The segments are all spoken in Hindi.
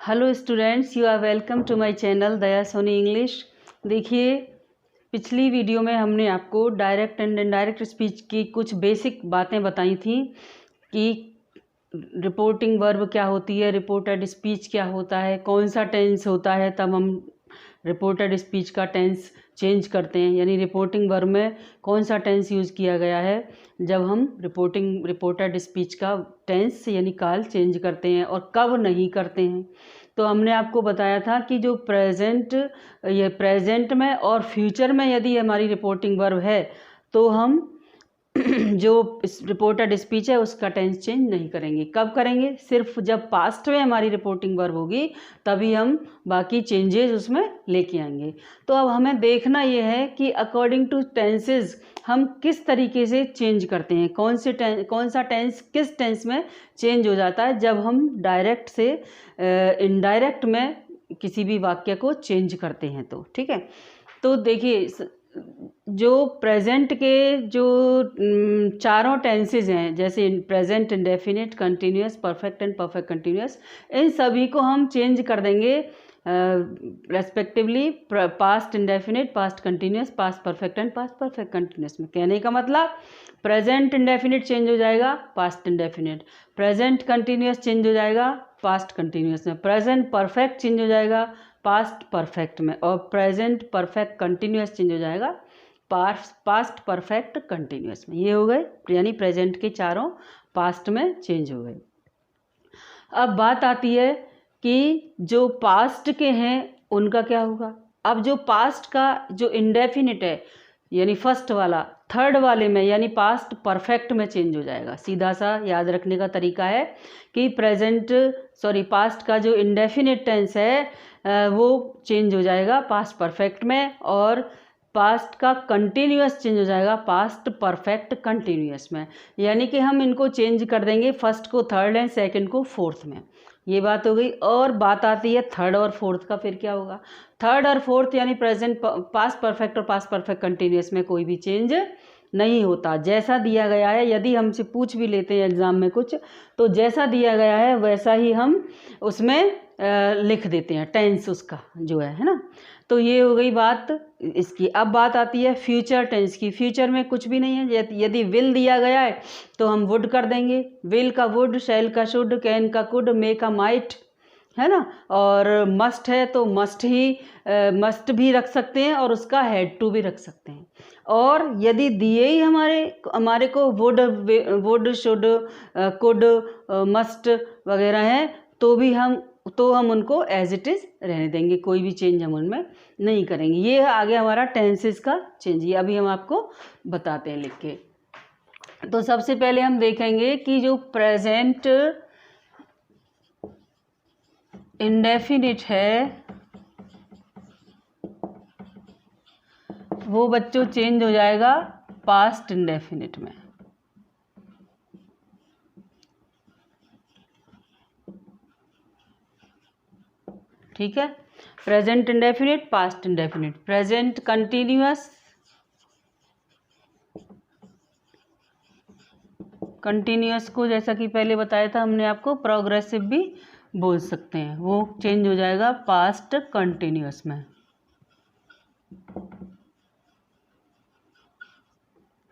Hello students, you are welcome to my channel Daya Soni English. देखिए, पिछली वीडियो में हमने आपको डायरेक्ट एंड इनडायरेक्ट स्पीच की कुछ बेसिक बातें बताई थी कि रिपोर्टिंग वर्ब क्या होती है, रिपोर्टेड स्पीच क्या होता है, कौन सा टेंस होता है तब हम रिपोर्टेड स्पीच का टेंस चेंज करते हैं, यानी रिपोर्टिंग वर्ब में कौन सा टेंस यूज़ किया गया है जब हम रिपोर्टेड स्पीच का टेंस यानी काल चेंज करते हैं और कब नहीं करते हैं। तो हमने आपको बताया था कि जो प्रेजेंट में और फ्यूचर में यदि हमारी रिपोर्टिंग वर्ब है तो हम जो रिपोर्टेड स्पीच है उसका टेंस चेंज नहीं करेंगे। कब करेंगे? सिर्फ जब पास्ट में हमारी रिपोर्टिंग वर्ब होगी तभी हम बाकी चेंजेस उसमें लेके आएंगे। तो अब हमें देखना ये है कि अकॉर्डिंग टू टेंसेस हम किस तरीके से चेंज करते हैं, कौन सा टेंस किस टेंस में चेंज हो जाता है जब हम डायरेक्ट से इनडायरेक्ट में किसी भी वाक्य को चेंज करते हैं। तो ठीक है, तो देखिए जो प्रेजेंट के जो चारों टेंसेज हैं, जैसे present, indefinite, continuous, perfect and perfect continuous, इन सभी को हम चेंज कर देंगे respectively past indefinite, past continuous, past perfect and past perfect continuous में। कहने का मतलब प्रेजेंट इंडेफिनिट चेंज हो जाएगा past indefinite, present continuous change हो जाएगा पास्ट कंटिन्यूअस में, प्रेजेंट परफेक्ट चेंज हो जाएगा पास्ट परफेक्ट में, और प्रेजेंट परफेक्ट कंटिन्यूअस चेंज हो जाएगा पास्ट परफेक्ट कंटिन्यूअस में। ये हो गए, यानी प्रेजेंट के चारों पास्ट में चेंज हो गए। अब बात आती है कि जो पास्ट के हैं उनका क्या होगा। अब जो पास्ट का जो इंडेफिनिट है यानी फर्स्ट वाला, थर्ड वाले में यानी पास्ट परफेक्ट में चेंज हो जाएगा। सीधा सा याद रखने का तरीका है कि पास्ट का जो इंडेफिनिट टेंस है वो चेंज हो जाएगा पास्ट परफेक्ट में, और पास्ट का कंटिन्यूअस चेंज हो जाएगा पास्ट परफेक्ट कंटिन्यूअस में। यानी कि हम इनको चेंज कर देंगे, फर्स्ट को थर्ड एंड सेकंड को फोर्थ में। ये बात हो गई। और बात आती है थर्ड और फोर्थ का, फिर क्या होगा। थर्ड और फोर्थ यानी प्रेजेंट, पास्ट परफेक्ट और पास्ट परफेक्ट कंटिन्यूअस में कोई भी चेंज नहीं होता, जैसा दिया गया है। यदि हमसे पूछ भी लेते हैं एग्जाम में कुछ, तो जैसा दिया गया है वैसा ही हम उसमें लिख देते हैं, टेंस उसका जो है ना। तो ये हो गई बात इसकी। अब बात आती है फ्यूचर टेंस की। फ्यूचर में कुछ भी नहीं है। यदि विल दिया गया है तो हम वुड कर देंगे। विल का वुड, शैल का शुड, कैन का कुड, मे का माइट, है ना। और मस्ट है तो मस्ट भी रख सकते हैं और उसका हैड टू भी रख सकते हैं। और यदि दिए ही हमारे को वुड शुड कुड मस्ट वगैरह हैं तो हम उनको एज इट इज़ रहने देंगे, कोई भी चेंज हम उनमें नहीं करेंगे। ये आ गया हमारा टेंसेस का चेंज। ये अभी हम आपको बताते हैं लिख के। तो सबसे पहले हम देखेंगे कि जो प्रेजेंट इंडेफिनिट है वो बच्चों चेंज हो जाएगा पास्ट इंडेफिनिट में। ठीक है, present indefinite, past indefinite. Present continuous, continuous को जैसा कि पहले बताया था हमने आपको प्रोग्रेसिव भी बोल सकते हैं, वो चेंज हो जाएगा पास्ट कंटिन्यूअस में।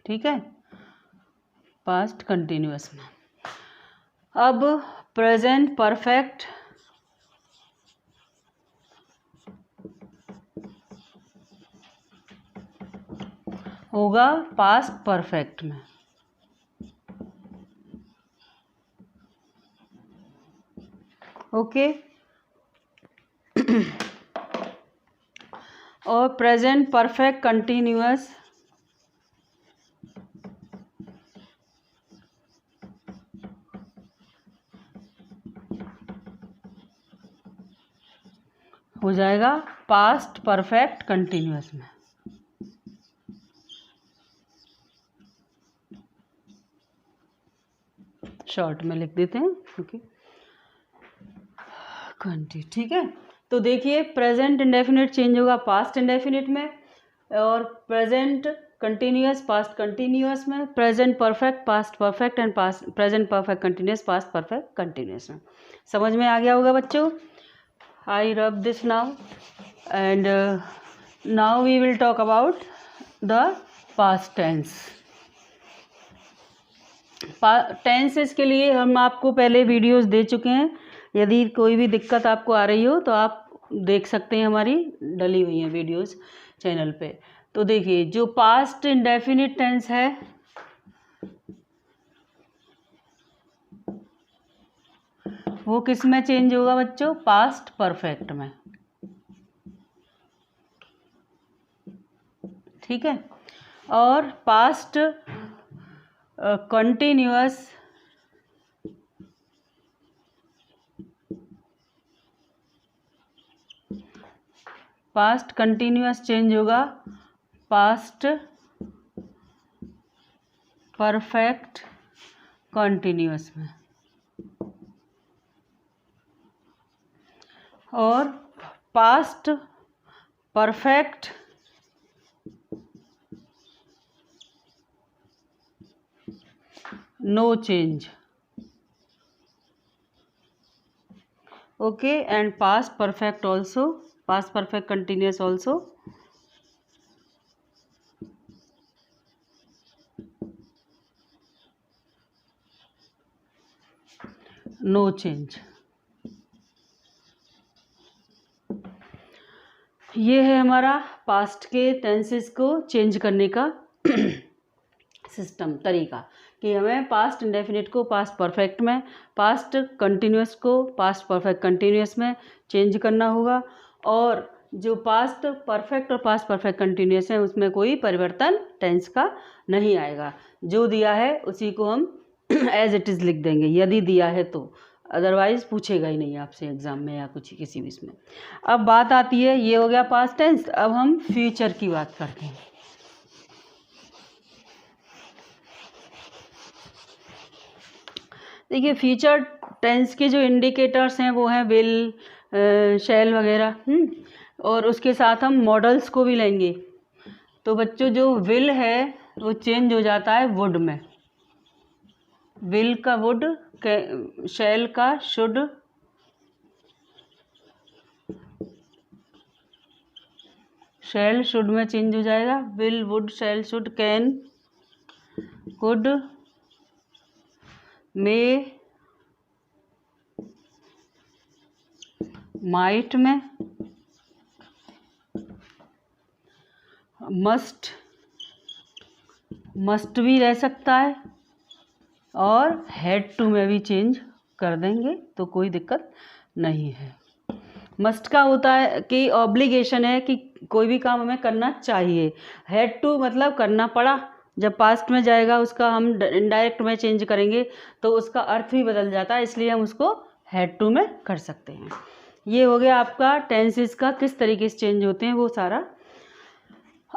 ठीक है, पास्ट कंटिन्यूअस में। अब प्रेजेंट परफेक्ट होगा पास्ट परफेक्ट में। ओके। और प्रेजेंट परफेक्ट कंटिन्यूअस हो जाएगा पास्ट परफेक्ट कंटिन्यूअस में। शॉर्ट में लिख देते हैं, ओके। ठीक है, तो देखिए प्रेजेंट इंडेफिनिट चेंज होगा पास्ट इंडेफिनिट में, और प्रेजेंट कंटिन्यूअस पास्ट कंटिन्यूअस में, present perfect past perfect and past present perfect continuous past perfect continuous में। समझ में आ गया होगा बच्चों। I rub this now, and now we will talk about the past tense. Tenses के लिए हम आपको पहले वीडियोस दे चुके हैं. यदि कोई भी दिक्कत आपको आ रही हो तो आप देख सकते हैं, हमारी डली हुई हैं वीडियोस चैनल पे. तो देखिए, जो पास्ट इंडेफिनिट टेंस है वो किस में चेंज होगा बच्चों? पास्ट परफेक्ट में. ठीक है. और पास्ट कंटिन्यूअस चेंज होगा पास्ट परफेक्ट कंटिन्यूअस में. और past perfect no change. Okay. And past perfect also, past perfect continuous also no change. ये है हमारा पास्ट के टेंसेस को चेंज करने का सिस्टम, तरीका, कि हमें पास्ट इंडेफिनिट को पास्ट परफेक्ट में, पास्ट कंटिन्यूअस को पास्ट परफेक्ट कंटिन्यूअस में चेंज करना होगा. और जो पास्ट परफेक्ट और पास्ट परफेक्ट कंटिन्यूअस है उसमें कोई परिवर्तन टेंस का नहीं आएगा. जो दिया है उसी को हम एज इट इज़ लिख देंगे, यदि दिया है तो. अदरवाइज पूछेगा ही नहीं आपसे एग्जाम में या कुछ किसी भी इसमें. अब बात आती है, ये हो गया पास्ट टेंस. अब हम फ्यूचर की बात करते हैं. देखिए, फ्यूचर टेंस के जो इंडिकेटर्स हैं वो हैं विल, शैल वगैरह. और उसके साथ हम मॉडल्स को भी लेंगे. तो बच्चों, जो विल है वो चेंज हो जाता है वुड में. विल का वुड, शैल का शुड, शैल शुड में चेंज हो जाएगा. Will, would, shall, should, can, could, may, might में, मस्ट भी रह सकता है, और हैड टू में भी चेंज कर देंगे तो कोई दिक्कत नहीं है. मस्ट का होता है कि ऑब्लिगेशन है कि कोई भी काम हमें करना चाहिए. हैड टू मतलब करना पड़ा. जब पास्ट में जाएगा उसका हम इनडायरेक्ट में चेंज करेंगे तो उसका अर्थ भी बदल जाता है, इसलिए हम उसको हैड टू में कर सकते हैं. ये हो गया आपका टेंसेस का किस तरीके से चेंज होते हैं वो सारा.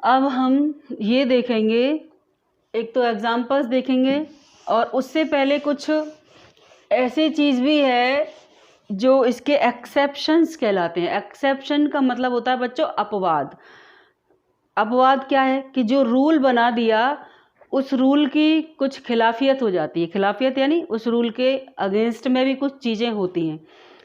अब हम ये देखेंगे, एक तो एग्जाम्पल्स देखेंगे, और उससे पहले कुछ ऐसी चीज़ भी है जो इसके एक्सेप्शंस कहलाते हैं. एक्सेप्शन का मतलब होता है बच्चों अपवाद. अपवाद क्या है? कि जो रूल बना दिया उस रूल की कुछ खिलाफियत हो जाती है. खिलाफियत यानी उस रूल के अगेंस्ट में भी कुछ चीज़ें होती हैं.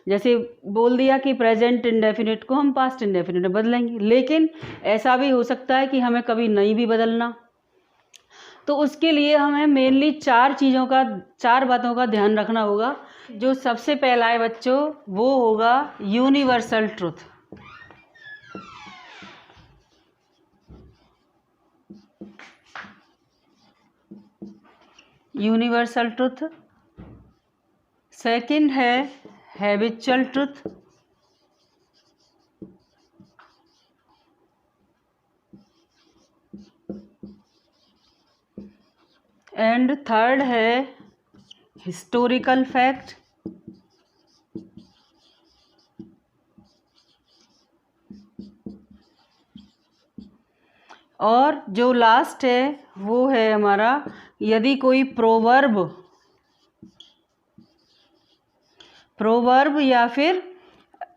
जैसे बोल दिया कि प्रेजेंट इंडेफिनिट को हम पास्ट इंडेफिनिट में बदलेंगे, लेकिन ऐसा भी हो सकता है कि हमें कभी नहीं भी बदलना. तो उसके लिए हमें मेनली चार बातों का ध्यान रखना होगा. जो सबसे पहला है बच्चों वो होगा universal truth. Universal truth. Second है हैबिचुअल ट्रुथ. एंड थर्ड है हिस्टोरिकल फैक्ट. और जो लास्ट है वो है हमारा, यदि कोई प्रोवर्ब या फिर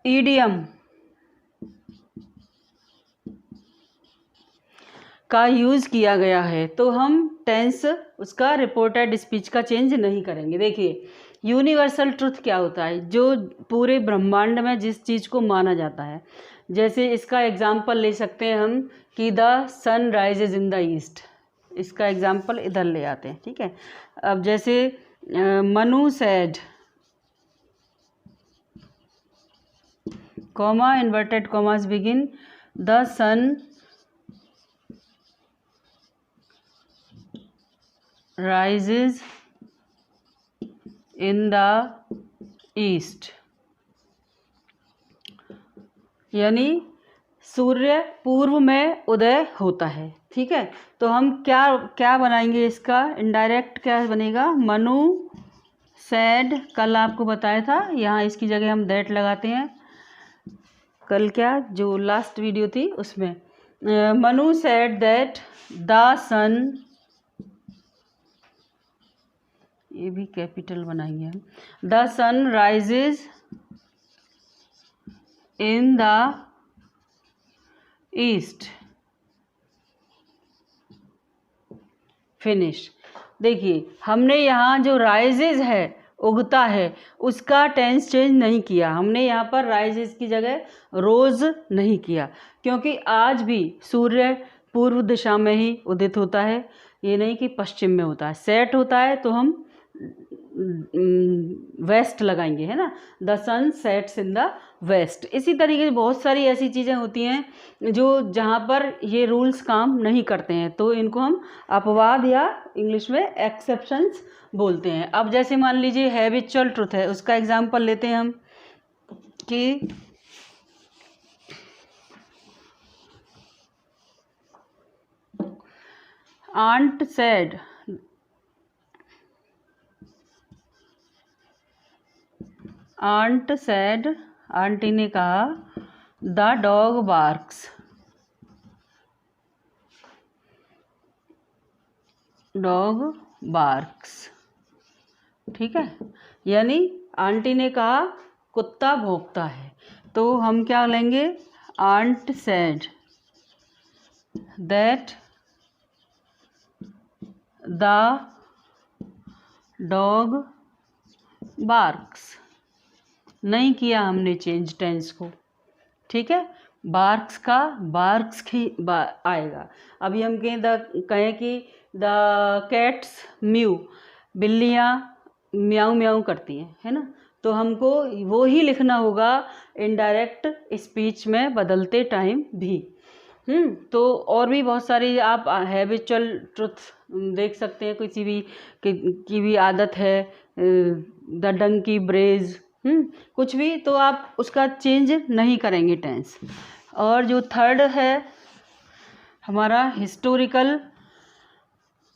ईडियम का यूज़ किया गया है तो हम टेंस उसका रिपोर्टेड स्पीच का चेंज नहीं करेंगे. देखिए, यूनिवर्सल ट्रुथ क्या होता है? जो पूरे ब्रह्मांड में जिस चीज़ को माना जाता है। जैसे इसका एग्जाम्पल ले सकते हैं हम कि the sun rises in the east. इसका एग्जाम्पल इधर ले आते हैं, ठीक है। अब जैसे Manu said, comma inverted commas begin, the sun rises in the east, यानी सूर्य पूर्व में उदय होता है, ठीक है। तो हम क्या क्या बनाएंगे इसका इनडायरेक्ट क्या बनेगा? मनु सैड, कल आपको बताया था, यहाँ इसकी जगह हम दैट लगाते हैं। कल क्या जो लास्ट वीडियो थी उसमें Manu said that the sun, ये भी कैपिटल बनाएंगे हम, the sun rises in the east, finish. देखिए हमने यहाँ जो राइजेज है, उगता है, उसका टेंस चेंज नहीं किया हमने। यहाँ पर राइजेज की जगह रोज नहीं किया, क्योंकि आज भी सूर्य पूर्व दिशा में ही उदित होता है, ये नहीं कि पश्चिम में होता है। सेट होता है तो हम वेस्ट लगाएंगे, है ना, the sun sets in the west. इसी तरीके से बहुत सारी ऐसी चीज़ें होती हैं जो जहाँ पर ये रूल्स काम नहीं करते हैं, तो इनको हम अपवाद या इंग्लिश में एक्सेप्शंस बोलते हैं। अब जैसे मान लीजिए हैबिचुअल ट्रुथ है, उसका एग्जांपल लेते हैं हम कि aunt said, aunt said, aunty ने कहा, the dog barks, dog barks, ठीक है। यानी आंटी ने कहा कुत्ता भौंकता है, तो हम क्या लेंगे? Aunt said that the dog barks. नहीं किया हमने चेंज टेंस को, ठीक है। बार्क्स का बार्क्स की आएगा। अभी हम कहें कि द कैट्स म्यू, बिल्लियाँ म्याऊ म्याऊ करती हैं, है ना, तो हमको वो ही लिखना होगा इनडायरेक्ट स्पीच में बदलते टाइम भी। तो और भी बहुत सारी आप हैबिचुअल ट्रुथ देख सकते हैं। किसी भी की भी आदत है, द डंकी ब्रेज, कुछ भी, तो आप उसका चेंज नहीं करेंगे टेंस। और जो थर्ड है हमारा हिस्टोरिकल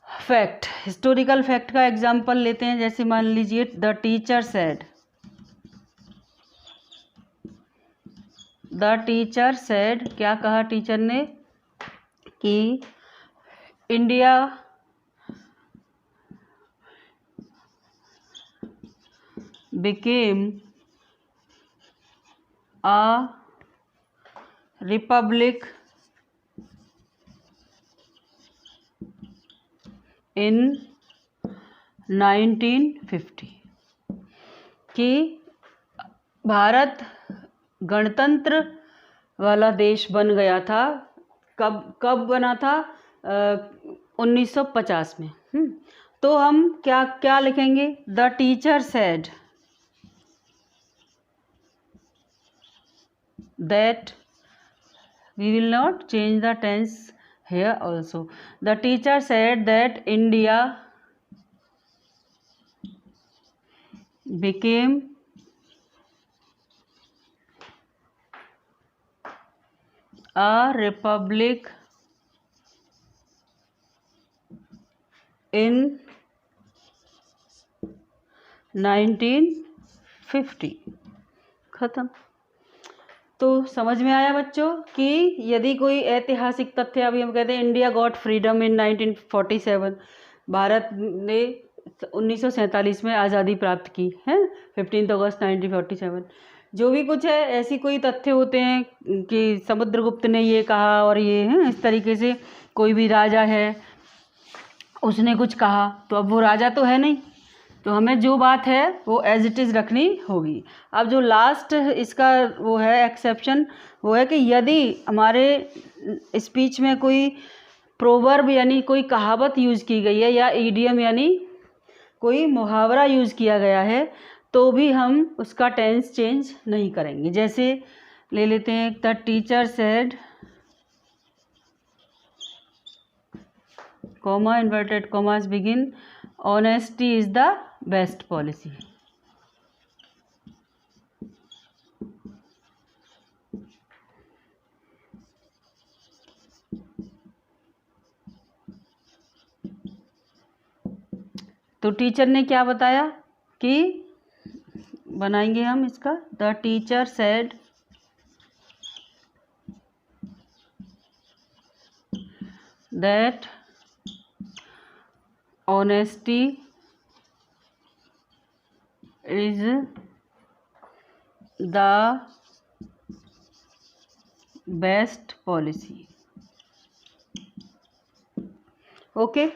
फैक्ट, हिस्टोरिकल फैक्ट का एग्जांपल लेते हैं। जैसे मान लीजिए the teacher said, the teacher said, क्या कहा टीचर ने कि India became a republic in 1950, कि भारत गणतंत्र वाला देश बन गया था। कब बना था? 1950 में। तो हम क्या क्या लिखेंगे? The teacher said that, we will not change the tense here also. The teacher said that India became a republic in 1950। खत्म। तो समझ में आया बच्चों कि यदि कोई ऐतिहासिक तथ्य, अभी हम कहते हैं इंडिया गॉट फ्रीडम इन 1947, भारत ने 1947 में आज़ादी प्राप्त की है, 15 अगस्त 1947। जो भी कुछ है, ऐसी कोई तथ्य होते हैं कि समुद्रगुप्त ने ये कहा और ये है, इस तरीके से कोई भी राजा है उसने कुछ कहा, तो अब वो राजा तो है नहीं, तो हमें जो बात है वो एज इट इज़ रखनी होगी। अब जो लास्ट इसका वो है एक्सेप्शन, वो है कि यदि हमारे स्पीच में कोई प्रोवर्ब यानी कोई कहावत यूज़ की गई है या ईडियम यानी कोई मुहावरा यूज़ किया गया है, तो भी हम उसका टेंस चेंज नहीं करेंगे। जैसे ले लेते हैं, the teacher said, comma inverted commas begin, honesty is the best policy. तो टीचर ने क्या बताया कि बनाएंगे हम इसका, the teacher said that honesty is the best policy. Okay,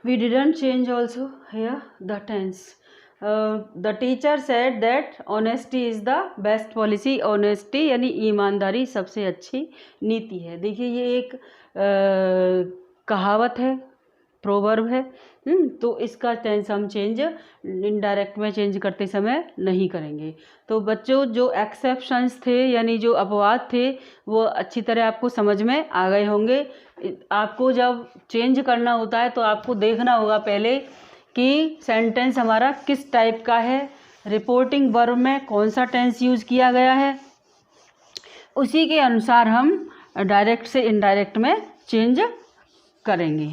we didn't change also here the tense. The teacher said that honesty is the best policy. honesty यानी ईमानदारी सबसे अच्छी नीति है। देखिए ये एक कहावत है, प्रोवर्ब है। तो इसका टेंस हम चेंज इनडायरेक्ट में चेंज करते समय नहीं करेंगे। तो बच्चों जो एक्सेप्शंस थे यानी जो अपवाद थे वो अच्छी तरह आपको समझ में आ गए होंगे। आपको जब चेंज करना होता है तो आपको देखना होगा पहले कि सेंटेंस हमारा किस टाइप का है, रिपोर्टिंग वर्ब में कौन सा टेंस यूज़ किया गया है, उसी के अनुसार हम डायरेक्ट से इनडायरेक्ट में चेंज करेंगे।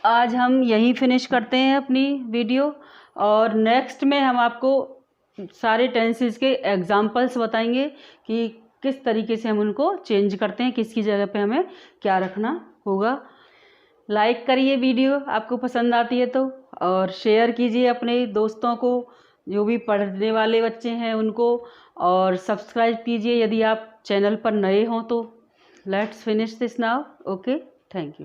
आज हम यही फिनिश करते हैं अपनी वीडियो, और नेक्स्ट में हम आपको सारे टेंसेस के एग्जांपल्स बताएंगे कि किस तरीके से हम उनको चेंज करते हैं, किसकी जगह पे हमें क्या रखना होगा। लाइक करिए वीडियो आपको पसंद आती है तो, और शेयर कीजिए अपने दोस्तों को, जो भी पढ़ने वाले बच्चे हैं उनको, और सब्सक्राइब कीजिए यदि आप चैनल पर नए हों तो। Let's finish this now. Okay, thank you.